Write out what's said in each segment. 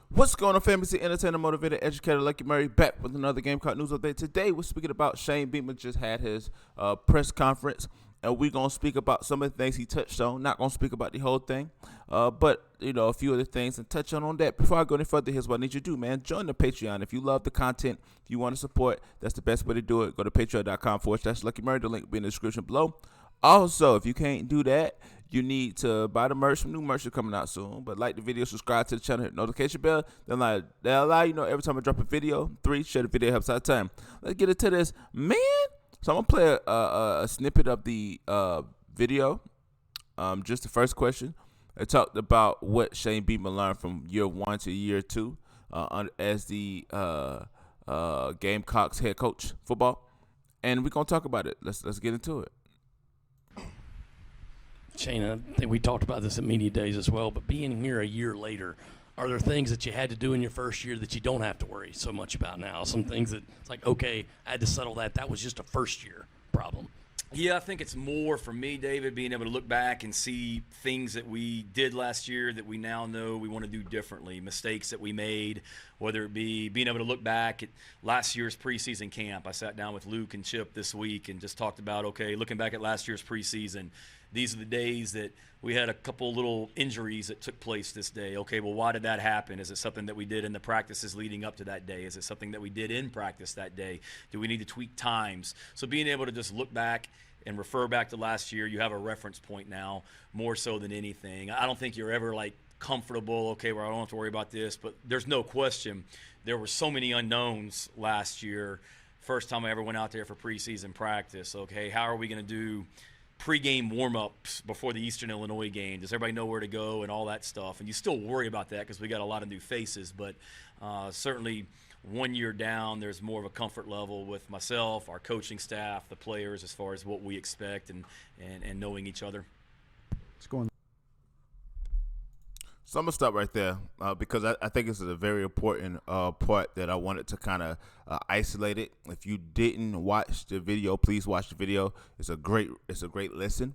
What's going on, fantasy entertainer, motivator, educator, Lucky Murray, back with another Gamecock news update. Today, we're speaking about Shane Beamer just had his press conference, and we're going to speak about some of the things he touched on. Not going to speak about the whole thing, but, a few of the things and touch on that. Before I go any further, here's what I need you to do, man. Join the Patreon. If you love the content, if you want to support, that's the best way to do it. Go to patreon.com/Lucky Murray. The link will be in the description below. Also, if you can't do that, you need to buy the merch. Some new merch is coming out soon. But like the video, subscribe to the channel, hit the notification bell. Then they'll allow you know every time I drop a video. 3, share the video, helps out time. Let's get into this, man. So I'm gonna play a snippet of the video. Just the first question. It talked about what Shane Beamer learned from year 1 to year 2 as the Gamecocks head coach football, and we're gonna talk about it. Let's get into it. Shane, I think we talked about this at media days as well, but being here a year later, are there things that you had to do in your first year that you don't have to worry so much about now? Some things that it's like, okay, I had to settle that. That was just a first-year problem. Yeah, I think it's more for me, David, being able to look back and see things that we did last year that we now know we want to do differently, mistakes that we made, whether it be being able to look back at last year's preseason camp. I sat down with Luke and Chip this week and just talked about, okay, looking back at last year's preseason, these are the days that we had a couple little injuries that took place this day. Okay, well, why did that happen? Is it something that we did in the practices leading up to that day? Is it something that we did in practice that day? Do we need to tweak times? So being able to just look back and refer back to last year, you have a reference point now more so than anything. I don't think you're ever like comfortable, okay, where I don't have to worry about this, but there's no question there were so many unknowns last year. First time I ever went out there for preseason practice. Okay, how are we going to do pre-game warm-ups before the Eastern Illinois game? Does everybody know where to go and all that stuff? And you still worry about that because we got a lot of new faces, but certainly 1 year down, there's more of a comfort level with myself, our coaching staff, the players, as far as what we expect and knowing each other. It's going. So I'm going to stop right there because I think this is a very important part that I wanted to kind of isolate it. If you didn't watch the video, please watch the video. It's a great listen.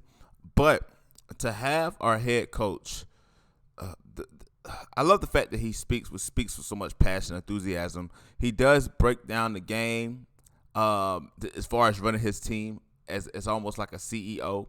But to have our head coach, I love the fact that he speaks with so much passion and enthusiasm. He does break down the game as far as running his team as almost like a CEO.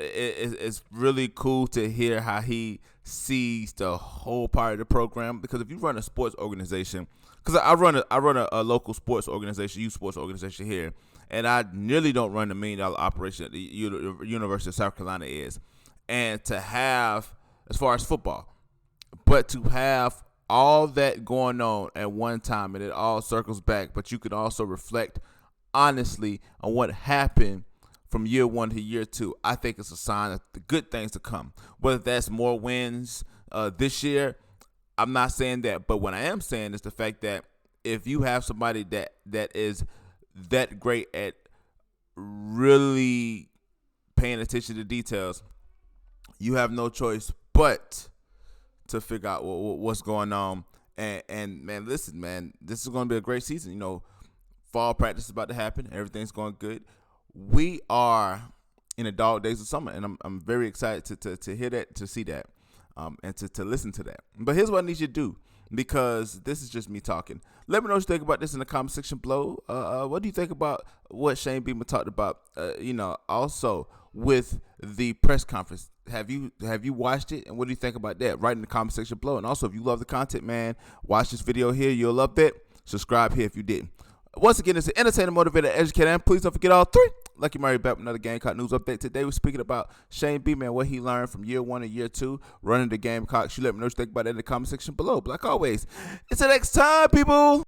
It's really cool to hear how he sees the whole part of the program, because if you run a sports organization, because I run a local sports organization, youth sports organization here, and I nearly don't run the $1 million operation that the University of South Carolina is, and to have, as far as football, but to have all that going on at one time, and it all circles back, but you can also reflect honestly on what happened from year 1 to year 2, I think it's a sign of the good things to come. Whether that's more wins this year, I'm not saying that. But what I am saying is the fact that if you have somebody that is that great at really paying attention to details, you have no choice but to figure out what's going on. And man, listen, man, this is going to be a great season. Fall practice is about to happen. Everything's going good. We are in the dog days of summer, and I'm very excited to hear that, to see that, and to listen to that. But here's what I need you to do, because this is just me talking. Let me know what you think about this in the comment section below. What do you think about what Shane Beamer talked about? Also with the press conference. Have you watched it, and what do you think about that? Write in the comment section below. And also, if you love the content, man, watch this video here. You'll love that. Subscribe here if you didn't. Once again, it's an entertainer, motivator, educator, and please don't forget all 3. Lucky Murray back with another Gamecock news update. Today we're speaking about Shane Beamer and what he learned from year 1 and year 2 running the Gamecocks. You let me know what you think about that in the comment section below. But like always, until next time, people.